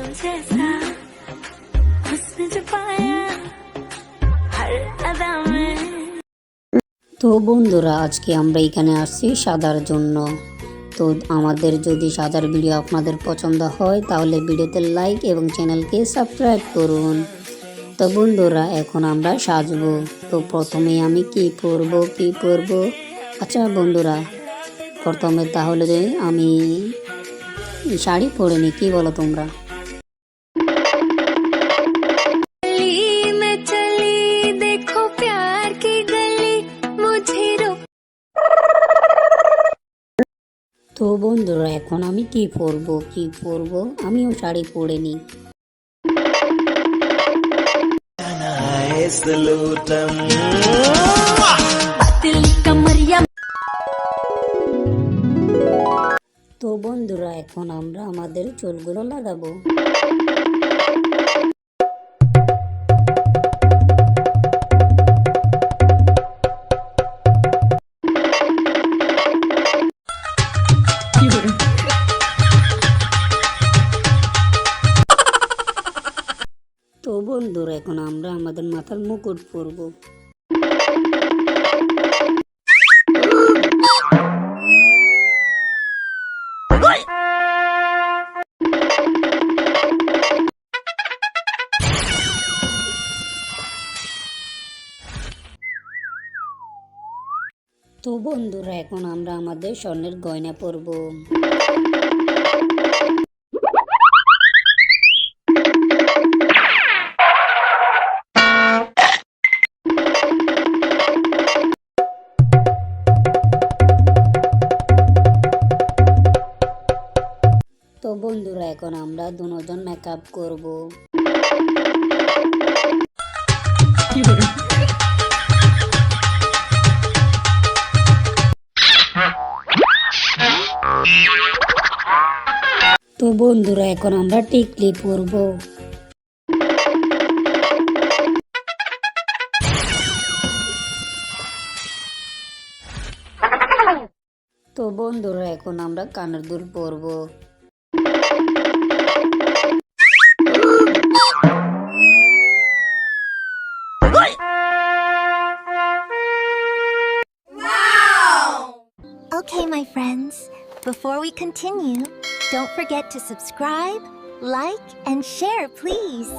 जैसा उसने जो पाया हर अदा में। তো বন্ধুরা, আজকে আমরা এখানে আসছি সাজার জন্য। তো আমাদের যদি সাজার ভিডিও আপনাদের পছন্দ হয় তাহলে ভিডিওতে লাইক এবং চ্যানেলকে সাবস্ক্রাইব করুন। তো বন্ধুরা, এখন আমরা সাজবো। তো প্রথমে আমি কি পরবো। আচ্ছা বন্ধুরা, প্রথমে তাহলে আমি শাড়ি পরে নি, কি বলো তোমরা? তো বন্ধুরা, এখন আমি কি পরবো, আমিও শাড়ি পরে নি। তো বন্ধুরা, এখন আমরা আমাদের চুলগুলো লাগাবো। তো বন্ধুরা, এখন আমরা আমাদের মাথার মুকুট পরবো। তো বন্ধুরা, এখন আমরা আমাদের স্বর্ণের গয়না পরবো। তো বন্ধুরা, এখন আমরা দুজন মেকআপ করব। তো বন্ধুরা, এখন আমরা টিকলি পরব। তো বন্ধুরা, এখন আমরা কানের দুল পরব। Okay, my friends, before we continue, don't forget to subscribe, like, and share, please.